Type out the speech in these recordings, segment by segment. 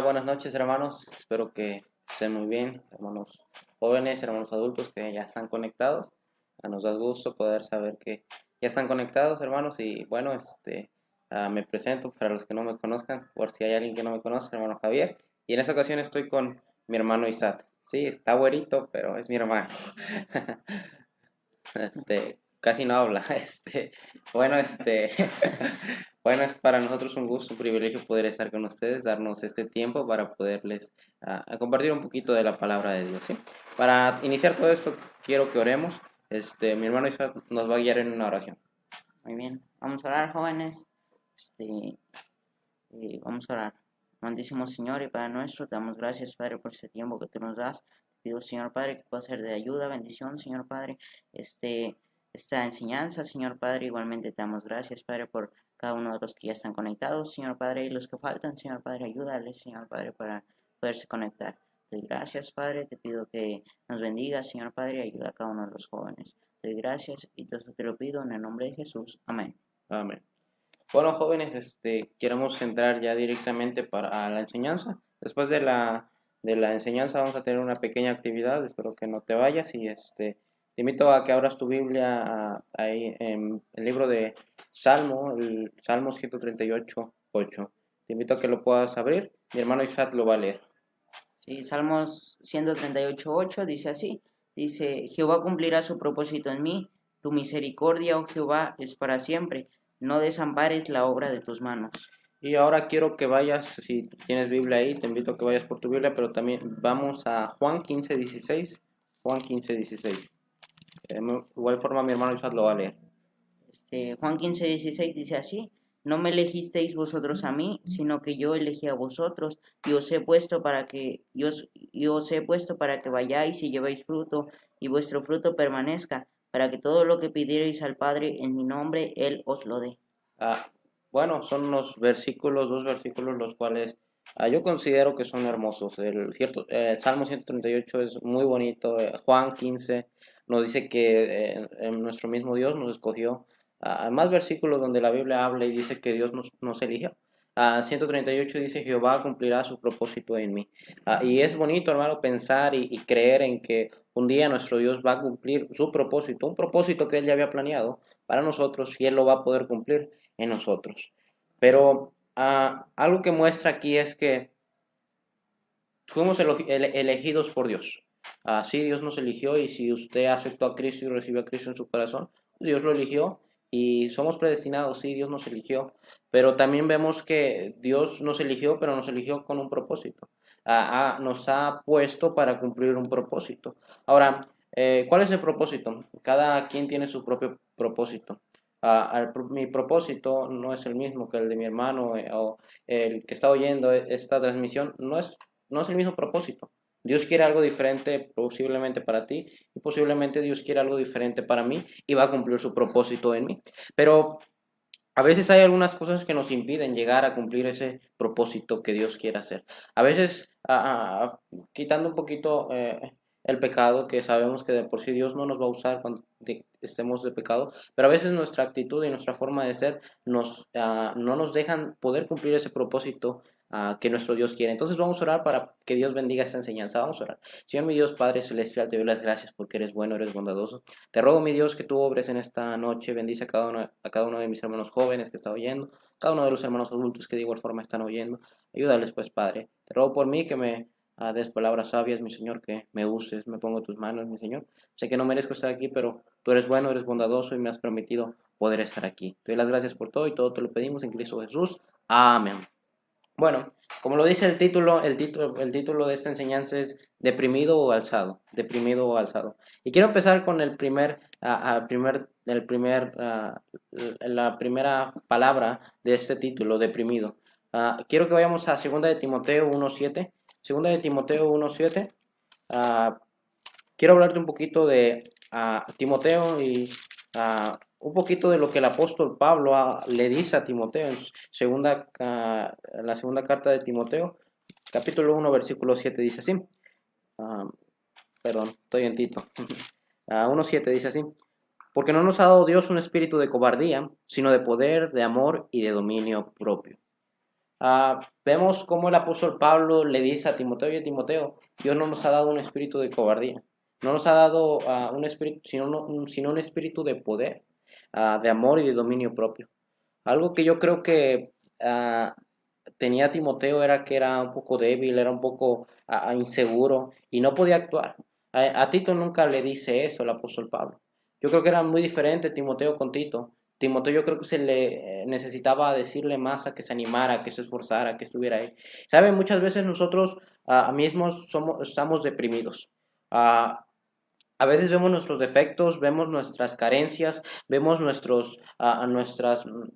Buenas noches, hermanos. Espero que estén muy bien, hermanos jóvenes, hermanos adultos que ya están conectados. Nos da gusto poder saber que ya están conectados, hermanos. Y bueno, me presento para los que no me conozcan, por si hay alguien que no me conoce, hermano Javier. Y en esta ocasión estoy con mi hermano Isaac. Sí, está güerito, pero es mi hermano. Casi no habla. Bueno, bueno, es para nosotros un gusto, un privilegio poder estar con ustedes, darnos este tiempo para poderles a compartir un poquito de la palabra de Dios, ¿sí? Para iniciar todo esto, quiero que oremos. Mi hermano Isaac nos va a guiar en una oración. Muy bien, vamos a orar, jóvenes. Vamos a orar. Amantísimo Señor y Padre nuestro, te damos gracias, Padre, por este tiempo que tú nos das. Te pido, Señor Padre, que pueda ser de ayuda, bendición, Señor Padre, esta enseñanza, Señor Padre. Igualmente te damos gracias, Padre, por cada uno de los que ya están conectados, Señor Padre, y los que faltan, Señor Padre, ayúdales, Señor Padre, para poderse conectar. Te doy gracias, Padre, te pido que nos bendigas, Señor Padre, y ayuda a cada uno de los jóvenes. Te doy gracias y todo esto te lo pido en el nombre de Jesús. Amén. Amén. Bueno, jóvenes, queremos entrar ya directamente para la enseñanza. Después de la enseñanza vamos a tener una pequeña actividad, espero que no te vayas y te invito a que abras tu Biblia ahí en el libro de Salmo, el Salmo 138:8. Te invito a que lo puedas abrir, mi hermano Isaac lo va a leer. Sí, Salmos 138:8 dice así, dice, Jehová cumplirá su propósito en mí, tu misericordia, oh Jehová, es para siempre, no desampares la obra de tus manos. Y ahora quiero que vayas, si tienes Biblia ahí, te invito a que vayas por tu Biblia, pero también vamos a Juan 15:16. Juan 15:16. De igual forma mi hermano Isaac lo va a leer. Juan 15:16 dice así, no me elegisteis vosotros a mí, sino que yo elegí a vosotros, y os he puesto para que, os he puesto para que vayáis y llevéis fruto, y vuestro fruto permanezca, para que todo lo que pidierais al Padre en mi nombre, Él os lo dé. Ah, bueno, son unos versículos, dos versículos los cuales yo considero que son hermosos. Salmo 138 es muy bonito. Juan 15 nos dice que nuestro mismo Dios nos escogió. Hay más versículos donde la Biblia habla y dice que Dios nos eligió. 138 dice, Jehová cumplirá su propósito en mí. Y es bonito, hermano, pensar y creer en que un día nuestro Dios va a cumplir su propósito, un propósito que Él ya había planeado para nosotros y Él lo va a poder cumplir en nosotros. Pero algo que muestra aquí es que fuimos elegidos por Dios. Sí, Dios nos eligió y si usted aceptó a Cristo y recibió a Cristo en su corazón, Dios lo eligió y somos predestinados, sí, Dios nos eligió. Pero también vemos que Dios nos eligió, pero nos eligió con un propósito. Nos ha puesto para cumplir un propósito. Ahora, ¿cuál es el propósito? Cada quien tiene su propio propósito. Mi propósito no es el mismo que el de mi hermano o el que está oyendo esta transmisión, no es el mismo propósito. Dios quiere algo diferente posiblemente para ti y posiblemente Dios quiere algo diferente para mí y va a cumplir su propósito en mí. Pero a veces hay algunas cosas que nos impiden llegar a cumplir ese propósito que Dios quiere hacer. A veces, quitando un poquito el pecado, que sabemos que de por sí Dios no nos va a usar cuando estemos de pecado, pero a veces nuestra actitud y nuestra forma de ser no nos dejan poder cumplir ese propósito que nuestro Dios quiere. Entonces vamos a orar para que Dios bendiga esta enseñanza. Vamos a orar. Señor mi Dios, Padre Celestial, te doy las gracias porque eres bueno, eres bondadoso. Te ruego, mi Dios, que tú obres en esta noche, bendice a cada uno de mis hermanos jóvenes que está oyendo, cada uno de los hermanos adultos que de igual forma están oyendo. Ayúdales, pues, Padre. Te ruego por mí que me des palabras sabias, mi Señor, que me uses, me pongo en tus manos, mi Señor. Sé que no merezco estar aquí, pero tú eres bueno, eres bondadoso y me has permitido poder estar aquí. Te doy las gracias por todo y todo te lo pedimos en Cristo Jesús. Amén. Bueno, como lo dice el título de esta enseñanza es deprimido o alzado, deprimido o alzado. Y quiero empezar con la primera palabra de este título, deprimido. Quiero que vayamos a 2 de Timoteo 1:7. 2 de Timoteo 1:7. Quiero hablarte un poquito de Timoteo y un poquito de lo que el apóstol Pablo le dice a Timoteo en la segunda carta de Timoteo, capítulo 1, versículo 7 dice así. Uh, Perdón, estoy en Tito. 1:7 dice así. Porque no nos ha dado Dios un espíritu de cobardía, sino de poder, de amor y de dominio propio. Vemos cómo el apóstol Pablo le dice a Timoteo: y Timoteo, Dios no nos ha dado un espíritu de cobardía, no nos ha dado un espíritu, sino un espíritu de poder, de amor y de dominio propio. Algo que yo creo que tenía Timoteo era que era un poco débil, era un poco inseguro y no podía actuar. A Tito nunca le dice eso el apóstol Pablo. Yo creo que era muy diferente Timoteo con Tito. Timoteo yo creo que se le necesitaba decirle más a que se animara, que se esforzara, que estuviera ahí. ¿Saben? Muchas veces nosotros mismos estamos deprimidos. Ah, a veces vemos nuestros defectos, vemos nuestras carencias, vemos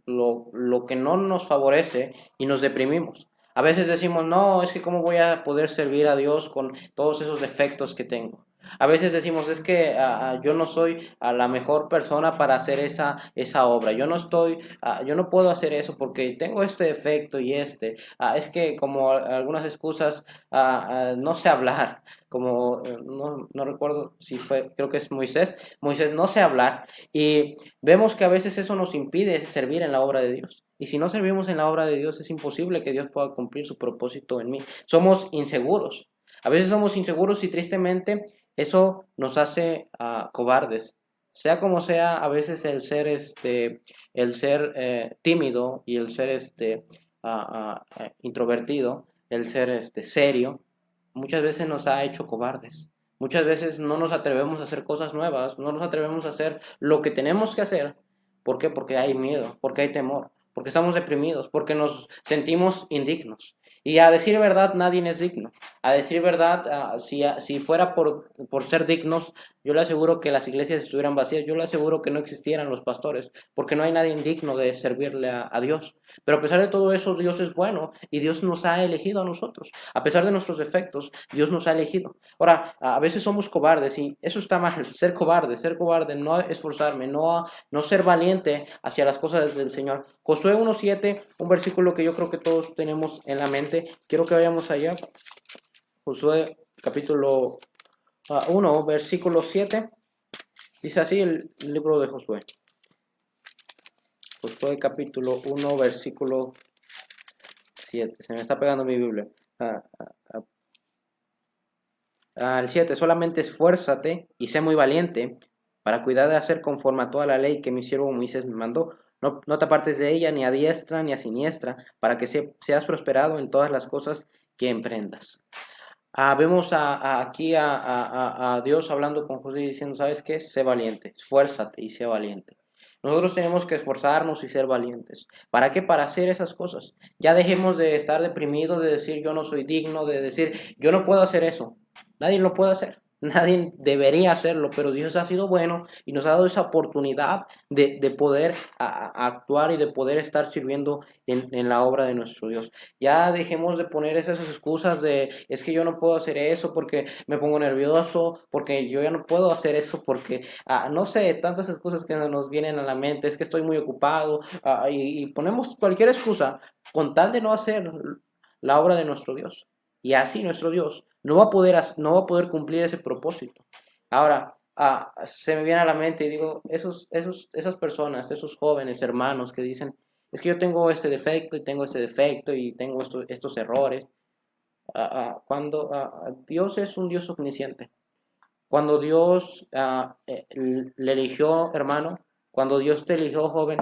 lo que no nos favorece y nos deprimimos. A veces decimos: no, es que cómo voy a poder servir a Dios con todos esos defectos que tengo. A veces decimos: es que yo no soy la mejor persona para hacer esa obra. Yo no puedo hacer eso porque tengo este defecto y este. Es que como algunas excusas, no sé hablar, como no recuerdo si fue, creo que es Moisés. Moisés no sé hablar, y vemos que a veces eso nos impide servir en la obra de Dios. Y si no servimos en la obra de Dios, es imposible que Dios pueda cumplir su propósito en mí. Somos inseguros. A veces somos inseguros y tristemente eso nos hace cobardes. Sea como sea, a veces el ser tímido y el ser introvertido, el ser serio, muchas veces nos ha hecho cobardes. Muchas veces no nos atrevemos a hacer cosas nuevas, no nos atrevemos a hacer lo que tenemos que hacer. ¿Por qué? Porque hay miedo, porque hay temor, porque estamos deprimidos, porque nos sentimos indignos. Y a decir verdad, nadie es digno. A decir verdad, si fuera por ser dignos, yo le aseguro que las iglesias estuvieran vacías, yo le aseguro que no existieran los pastores, porque no hay nadie digno de servirle a Dios. Pero a pesar de todo eso, Dios es bueno y Dios nos ha elegido a nosotros. A pesar de nuestros defectos, Dios nos ha elegido. Ahora, a veces somos cobardes y eso está mal, ser cobarde, no esforzarme, no ser valiente hacia las cosas del Señor. Josué 1:7, un versículo que yo creo que todos tenemos en la mente. Quiero que vayamos allá. Josué capítulo 1, versículo 7. Dice así el libro de Josué. Josué capítulo 1, versículo 7. Se me está pegando mi Biblia. El 7, solamente esfuérzate y sé muy valiente para cuidar de hacer conforme a toda la ley que mi siervo Moisés me mandó. No te apartes de ella ni a diestra ni a siniestra, para que seas prosperado en todas las cosas que emprendas. Vemos aquí a Dios hablando con José y diciendo: ¿sabes qué? Sé valiente, esfuérzate y sé valiente. Nosotros tenemos que esforzarnos y ser valientes. ¿Para qué? Para hacer esas cosas. Ya dejemos de estar deprimidos, de decir yo no soy digno, de decir yo no puedo hacer eso. Nadie lo puede hacer. Nadie debería hacerlo, pero Dios ha sido bueno y nos ha dado esa oportunidad de poder actuar y de poder estar sirviendo en la obra de nuestro Dios. Ya dejemos de poner esas excusas de es que yo no puedo hacer eso porque me pongo nervioso, porque yo ya no puedo hacer eso porque, no sé, tantas excusas que nos vienen a la mente, es que estoy muy ocupado, y ponemos cualquier excusa con tal de no hacer la obra de nuestro Dios. Y así nuestro Dios no va a poder cumplir ese propósito. Ahora, se me viene a la mente y digo, esas personas, esos jóvenes hermanos que dicen: es que yo tengo este defecto y tengo este defecto y tengo estos errores. Cuando Dios es un Dios omnisciente, cuando Dios le eligió, hermano, cuando Dios te eligió, joven,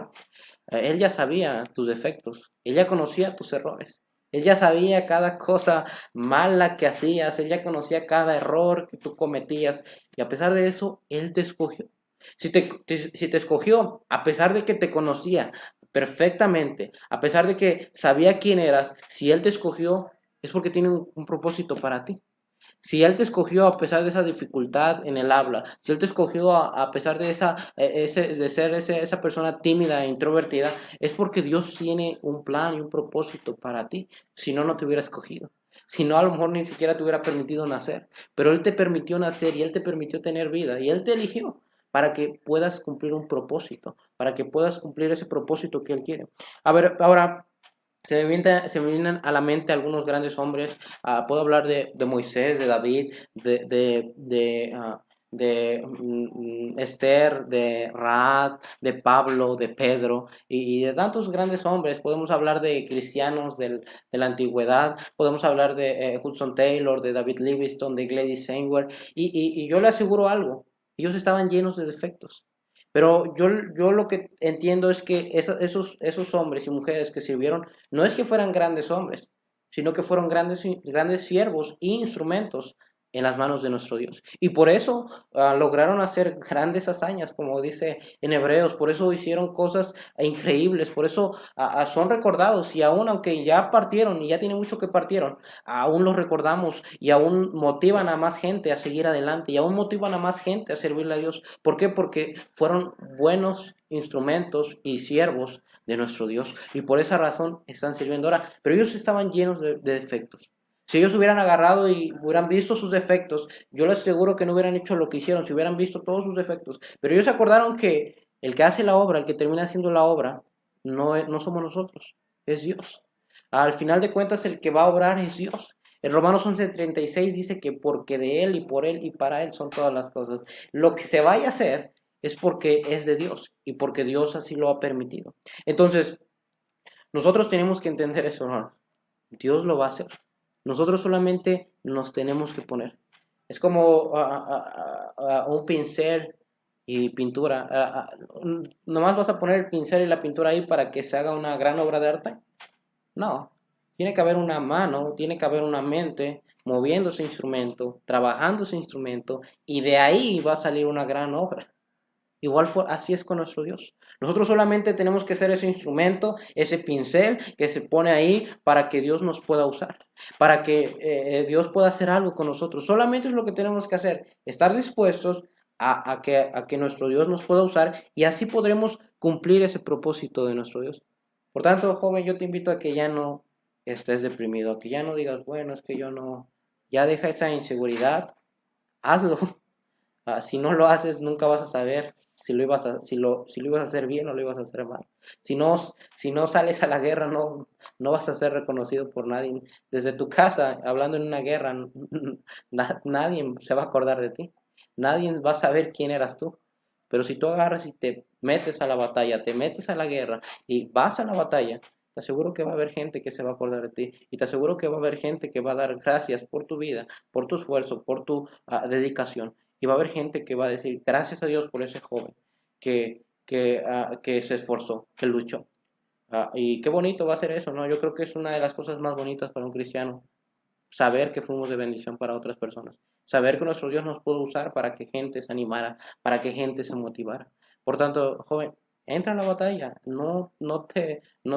Él ya sabía tus defectos, Él ya conocía tus errores, Él ya sabía cada cosa mala que hacías, Él ya conocía cada error que tú cometías, y a pesar de eso, Él te escogió. Si te escogió, a pesar de que te conocía perfectamente, a pesar de que sabía quién eras, si Él te escogió, es porque tiene un propósito para ti. Si Él te escogió a pesar de esa dificultad en el habla, si Él te escogió a pesar de de ser esa persona tímida e introvertida, es porque Dios tiene un plan y un propósito para ti. Si no, no te hubiera escogido. Si no, a lo mejor ni siquiera te hubiera permitido nacer. Pero Él te permitió nacer y Él te permitió tener vida y Él te eligió para que puedas cumplir un propósito, para que puedas cumplir ese propósito que Él quiere. A ver, ahora se me vienen a la mente algunos grandes hombres. Puedo hablar de Moisés, de David, de Esther, de Raad, de Pablo, de Pedro y de tantos grandes hombres. Podemos hablar de cristianos de la antigüedad, podemos hablar de Hudson Taylor, de David Livingstone, de Gladys Seymour y yo le aseguro algo, ellos estaban llenos de defectos. Pero yo lo que entiendo es que esos hombres y mujeres que sirvieron no es que fueran grandes hombres, sino que fueron grandes siervos e instrumentos en las manos de nuestro Dios. Y por eso lograron hacer grandes hazañas, como dice en Hebreos, por eso hicieron cosas increíbles, por eso son recordados y aún aunque ya partieron y ya tiene mucho que partieron, aún los recordamos y aún motivan a más gente a seguir adelante y aún motivan a más gente a servirle a Dios. ¿Por qué? Porque fueron buenos instrumentos y siervos de nuestro Dios y por esa razón están sirviendo ahora, pero ellos estaban llenos de defectos. Si ellos hubieran agarrado y hubieran visto sus defectos, yo les aseguro que no hubieran hecho lo que hicieron, si hubieran visto todos sus defectos. Pero ellos se acordaron que el que hace la obra, el que termina haciendo la obra, no somos nosotros, es Dios. Al final de cuentas, el que va a obrar es Dios. En Romanos 11:36 dice que porque de Él y por Él y para Él son todas las cosas. Lo que se vaya a hacer es porque es de Dios y porque Dios así lo ha permitido. Entonces, nosotros tenemos que entender eso, ¿no? Dios lo va a hacer. Nosotros solamente nos tenemos que poner. Es como un pincel y pintura. ¿Nomás vas a poner el pincel y la pintura ahí para que se haga una gran obra de arte? No. Tiene que haber una mano, tiene que haber una mente moviendo ese instrumento, trabajando ese instrumento, y de ahí va a salir una gran obra. Igual así es con nuestro Dios. Nosotros solamente tenemos que ser ese instrumento, ese pincel que se pone ahí para que Dios nos pueda usar, para que Dios pueda hacer algo con nosotros. Solamente es lo que tenemos que hacer, estar dispuestos a que nuestro Dios nos pueda usar y así podremos cumplir ese propósito de nuestro Dios. Por tanto, joven, yo te invito a que ya no estés deprimido, a que ya no digas, bueno, es que yo no, ya deja esa inseguridad, hazlo. Si no lo haces, nunca vas a saber si lo ibas a hacer bien o lo ibas a hacer mal. Si no sales a la guerra, no vas a ser reconocido por nadie. Desde tu casa, hablando en una guerra, nadie se va a acordar de ti. Nadie va a saber quién eras tú. Pero si tú agarras y te metes a la batalla, te metes a la guerra y vas a la batalla, te aseguro que va a haber gente que se va a acordar de ti. Y te aseguro que va a haber gente que va a dar gracias por tu vida, por tu esfuerzo, por tu dedicación. Y va a haber gente que va a decir, gracias a Dios por ese joven que se esforzó, que luchó. Y qué bonito va a ser eso, ¿no? Yo creo que es una de las cosas más bonitas para un cristiano, saber que fuimos de bendición para otras personas, saber que nuestro Dios nos puede usar para que gente se animara, para que gente se motivara. Por tanto, joven, entra en la batalla, nos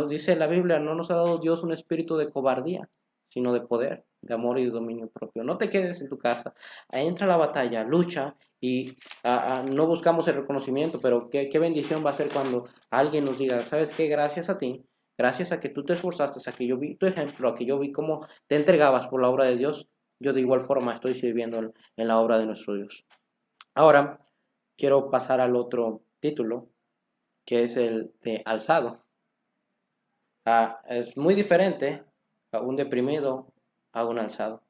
dice la Biblia, no nos ha dado Dios un espíritu de cobardía, sino de poder, de amor y de dominio propio. No te quedes en tu casa, entra a la batalla, lucha y no buscamos el reconocimiento, pero qué bendición va a ser cuando alguien nos diga, ¿sabes qué? Gracias a ti, gracias a que tú te esforzaste, a que yo vi tu ejemplo, a que yo vi cómo te entregabas por la obra de Dios, yo de igual forma estoy sirviendo en la obra de nuestro Dios. Ahora quiero pasar al otro título, que es el de alzado. Es muy diferente a un deprimido a un alzado.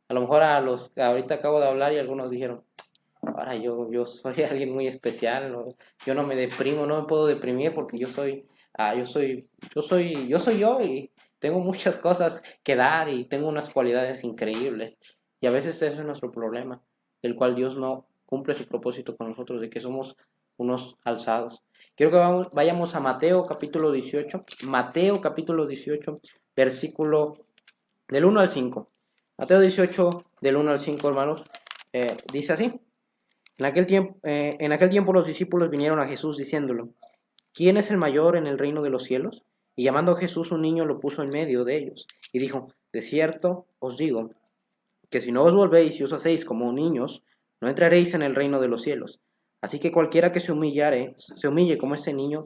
A lo mejor a los que ahorita acabo de hablar y algunos dijeron, ahora yo soy alguien muy especial, ¿no? Yo no me deprimo, no me puedo deprimir porque yo soy yo y tengo muchas cosas que dar y tengo unas cualidades increíbles. Y a veces ese es nuestro problema, del cual Dios no cumple su propósito con nosotros, de que somos unos alzados. Quiero que vayamos a Mateo capítulo 18, versículo del 1 al 5. Mateo 18, del 1 al 5, hermanos, dice así. En aquel tiempo los discípulos vinieron a Jesús diciéndolo, ¿quién es el mayor en el reino de los cielos? Y llamando a Jesús un niño lo puso en medio de ellos y dijo, de cierto os digo, que si no os volvéis y os hacéis como niños, no entraréis en el reino de los cielos. Así que cualquiera que se humille como este niño,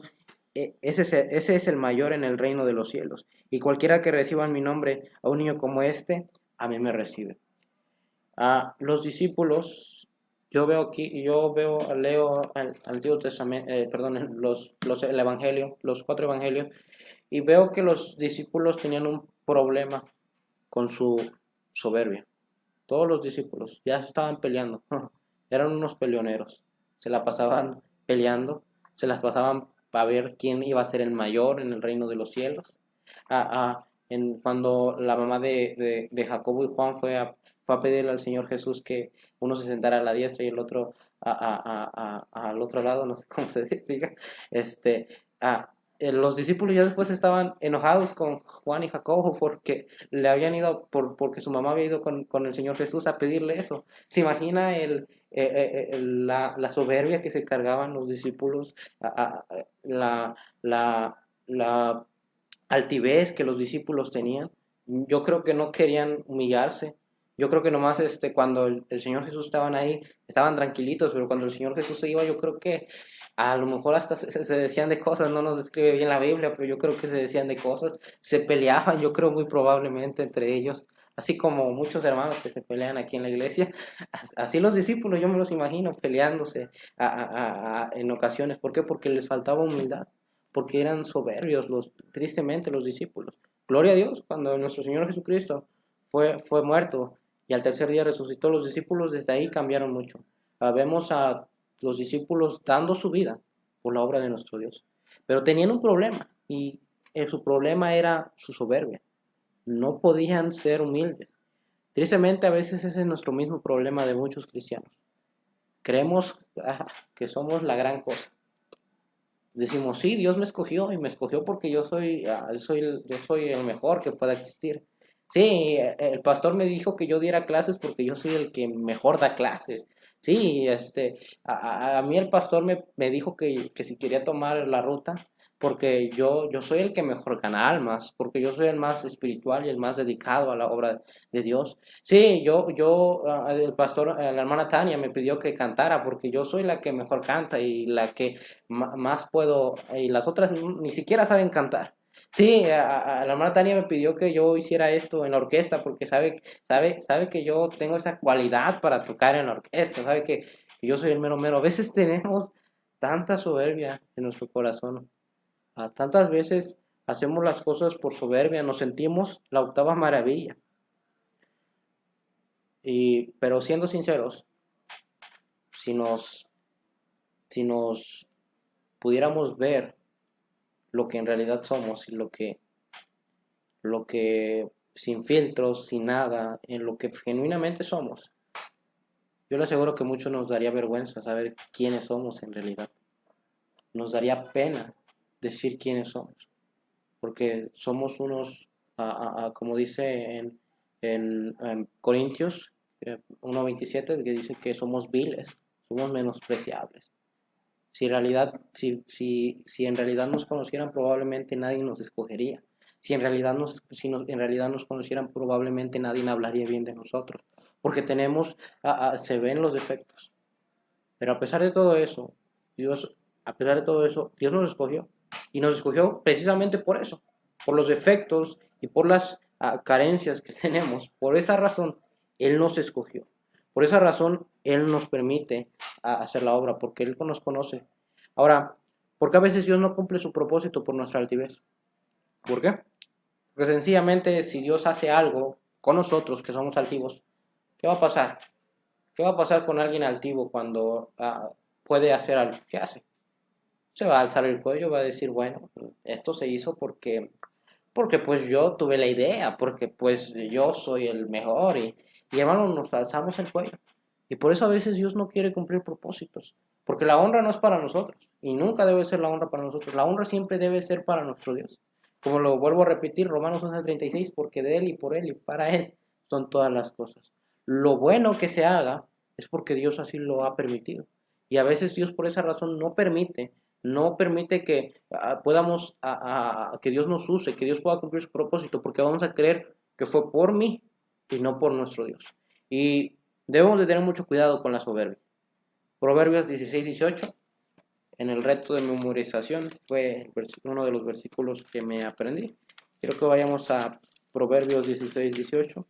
ese es el mayor en el reino de los cielos. Y cualquiera que reciba en mi nombre a un niño como este, a mí me recibe. Los discípulos, leo el Antiguo Testamento, perdón, el Evangelio, los 4 Evangelios, y veo que los discípulos tenían un problema con su soberbia. Todos los discípulos ya estaban peleando. eran unos peleoneros, se la pasaban peleando, se las pasaban para ver quién iba a ser el mayor en el reino de los cielos. Cuando la mamá de Jacobo y Juan fue a pedirle al Señor Jesús que uno se sentara a la diestra y el otro al otro lado, no sé cómo se diga, este, a, los discípulos ya después estaban enojados con Juan y Jacobo porque le habían ido, porque su mamá había ido con el Señor Jesús a pedirle eso. ¿Se imagina la soberbia que se cargaban los discípulos, la altivez que los discípulos tenían? Yo creo que no querían humillarse. Yo creo que nomás cuando el Señor Jesús estaban ahí, estaban tranquilitos, pero cuando el Señor Jesús se iba, yo creo que a lo mejor hasta se decían de cosas, no nos describe bien la Biblia, pero yo creo que se decían de cosas, se peleaban, yo creo muy probablemente entre ellos, así como muchos hermanos que se pelean aquí en la iglesia, así los discípulos, yo me los imagino peleándose en ocasiones. ¿Por qué? Porque les faltaba humildad, porque eran soberbios, tristemente los discípulos. Gloria a Dios, cuando nuestro Señor Jesucristo fue muerto y al tercer día resucitó, los discípulos desde ahí cambiaron mucho. Vemos a los discípulos dando su vida por la obra de nuestro Dios. Pero tenían un problema y su problema era su soberbia. No podían ser humildes. Tristemente a veces ese es nuestro mismo problema de muchos cristianos. Creemos que somos la gran cosa. Decimos, sí, Dios me escogió y me escogió porque yo soy el mejor que pueda existir. Sí, el pastor me dijo que yo diera clases porque yo soy el que mejor da clases. Sí, a mí el pastor me dijo que si quería tomar la ruta, porque yo soy el que mejor gana almas, porque yo soy el más espiritual y el más dedicado a la obra de Dios. Sí, el pastor, la hermana Tania me pidió que cantara porque yo soy la que mejor canta y la que más puedo, y las otras ni siquiera saben cantar. Sí, la hermana Tania me pidió que yo hiciera esto en la orquesta porque sabe que yo tengo esa cualidad para tocar en la orquesta, sabe que yo soy el mero mero. A veces tenemos tanta soberbia en nuestro corazón, tantas veces hacemos las cosas por soberbia, nos sentimos la octava maravilla. Pero siendo sinceros, si nos pudiéramos ver lo que en realidad somos y lo que sin filtros, sin nada, en lo que genuinamente somos, yo le aseguro que mucho nos daría vergüenza saber quiénes somos en realidad. Nos daría pena decir quiénes somos, porque somos unos, como dice en Corintios 1:27, que dice que somos viles, somos menospreciables. Si en realidad nos conocieran, probablemente nadie nos escogería. En realidad nos conocieran, probablemente nadie hablaría bien de nosotros, porque se ven los defectos. Pero a pesar de todo eso, Dios nos escogió. Y nos escogió precisamente por eso, por los defectos y por las carencias que tenemos. Por esa razón, Él nos escogió. Por esa razón, Él nos permite hacer la obra, porque Él nos conoce. Ahora, ¿por qué a veces Dios no cumple su propósito por nuestra altivez? ¿Por qué? Porque sencillamente si Dios hace algo con nosotros que somos altivos, ¿qué va a pasar? ¿Qué va a pasar con alguien altivo cuando puede hacer algo? ¿Qué hace? Se va a alzar el cuello, va a decir, bueno, esto se hizo porque pues yo tuve la idea, porque pues yo soy el mejor y hermano, nos alzamos el cuello. Y por eso a veces Dios no quiere cumplir propósitos, porque la honra no es para nosotros y nunca debe ser la honra para nosotros. La honra siempre debe ser para nuestro Dios. Como lo vuelvo a repetir, Romanos 11:36, porque de Él y por Él y para Él son todas las cosas. Lo bueno que se haga es porque Dios así lo ha permitido. Y a veces Dios por esa razón no permite que que Dios nos use, que Dios pueda cumplir su propósito, porque vamos a creer que fue por mí y no por nuestro Dios. Y debemos de tener mucho cuidado con la soberbia. Proverbios 16:18, en el reto de memorización, fue uno de los versículos que me aprendí. Quiero que vayamos a Proverbios 16:18.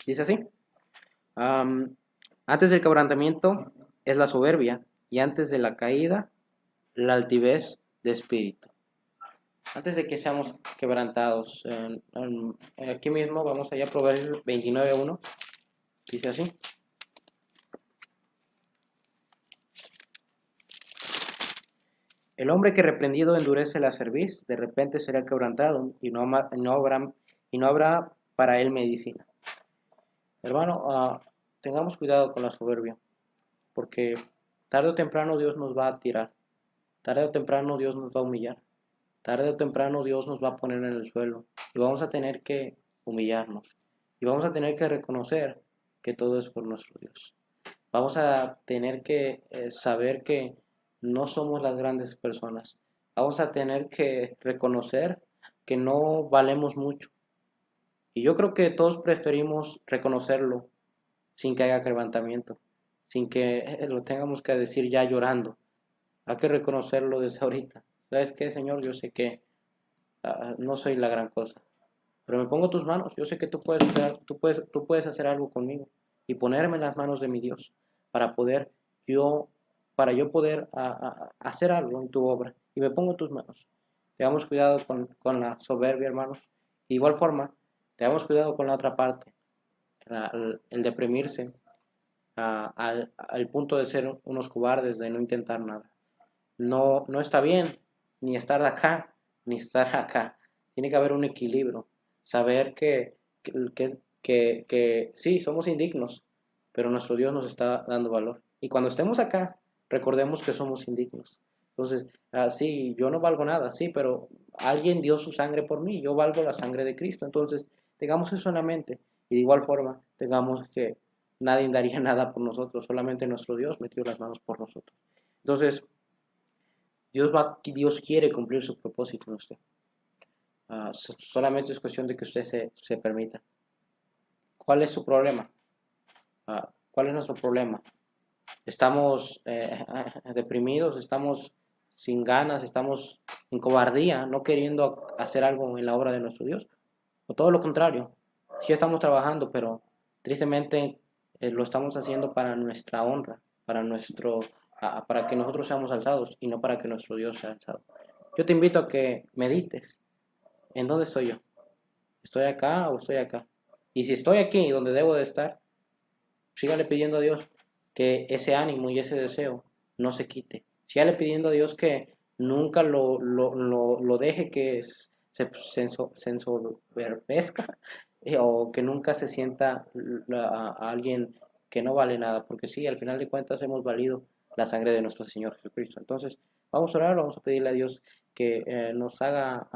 Dice así: antes del quebrantamiento es la soberbia, y antes de la caída, la altivez de espíritu. antes de que seamos quebrantados. Aquí mismo vamos allá a Proverbios 29:1. Dice así. El hombre que reprendido endurece la cerviz, de repente será quebrantado y no habrá para él medicina. Hermano, tengamos cuidado con la soberbia, porque tarde o temprano Dios nos va a tirar, tarde o temprano Dios nos va a humillar, tarde o temprano Dios nos va a poner en el suelo y vamos a tener que humillarnos y vamos a tener que reconocer que todo es por nuestro Dios. Vamos a tener que saber que no somos las grandes personas. Vamos a tener que reconocer que no valemos mucho. Y yo creo que todos preferimos reconocerlo sin que haya quebrantamiento, sin que lo tengamos que decir ya llorando. Hay que reconocerlo desde ahorita. ¿Sabes qué, Señor? Yo sé que no soy la gran cosa, pero me pongo tus manos. Yo sé que tú puedes hacer algo conmigo y ponerme en las manos de mi Dios para poder yo, para yo poder hacer algo en tu obra. Y me pongo en tus manos. Tengamos cuidado con la soberbia, hermanos. De igual forma, tengamos cuidado con la otra parte, el deprimirse al punto de ser unos cobardes, de no intentar nada. No, no está bien ni estar acá, ni estar acá. Tiene que haber un equilibrio. Saber que sí, somos indignos, pero nuestro Dios nos está dando valor. Y cuando estemos acá, recordemos que somos indignos. Entonces, sí, yo no valgo nada, sí, pero alguien dio su sangre por mí, yo valgo la sangre de Cristo. Entonces, tengamos eso en la mente. Y de igual forma, tengamos que nadie daría nada por nosotros, solamente nuestro Dios metió las manos por nosotros. Entonces, Dios quiere cumplir su propósito en usted. Solamente es cuestión de que usted se permita. ¿Cuál es su problema? ¿Cuál es nuestro problema? ¿Estamos deprimidos? ¿Estamos sin ganas? ¿Estamos en cobardía, no queriendo hacer algo en la obra de nuestro Dios? ¿O todo lo contrario? Sí estamos trabajando, pero tristemente lo estamos haciendo para nuestra honra, para que nosotros seamos alzados y no para que nuestro Dios sea alzado. Yo te invito a que medites. ¿En dónde estoy yo? ¿Estoy acá o estoy acá? Y si estoy aquí donde debo de estar, sígale pidiendo a Dios que ese ánimo y ese deseo no se quite. Sígale pidiendo a Dios que nunca lo deje que se ensoberbezca o que nunca se sienta a alguien que no vale nada, porque sí, al final de cuentas hemos valido la sangre de nuestro Señor Jesucristo. Entonces, vamos a orar, vamos a pedirle a Dios que nos haga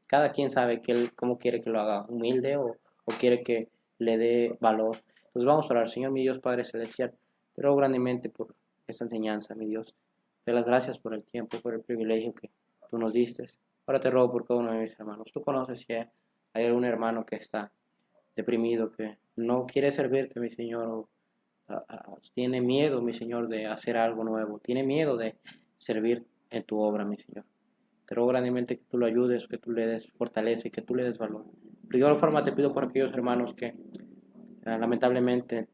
cada quien sabe cómo quiere que lo haga, humilde o quiere que le dé valor. Entonces vamos a orar. Señor, mi Dios Padre Celestial, te ruego grandemente por esta enseñanza, mi Dios. Te doy las gracias por el tiempo, por el privilegio que tú nos diste. Ahora te ruego por cada uno de mis hermanos. Tú conoces si hay algún hermano que está deprimido, que no quiere servirte, mi Señor, o tiene miedo, mi Señor, de hacer algo nuevo, tiene miedo de servir en tu obra, mi Señor. Te ruego grandemente que tú lo ayudes, que tú le des fortaleza y que tú le des valor. De igual forma te pido por aquellos hermanos que lamentablemente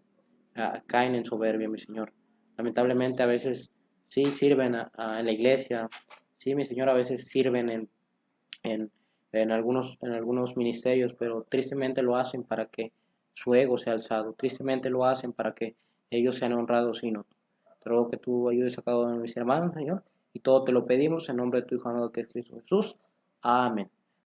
caen en soberbia, mi Señor. Lamentablemente a veces sí sirven en la iglesia, sí, mi Señor, a veces sirven en, en algunos ministerios, pero tristemente lo hacen para que su ego sea alzado, tristemente lo hacen para que ellos sean honrados y no. Te ruego que tú ayudes a cada uno de mis hermanos, Señor, y todo te lo pedimos en nombre de tu Hijo amado que es Cristo Jesús. Amén.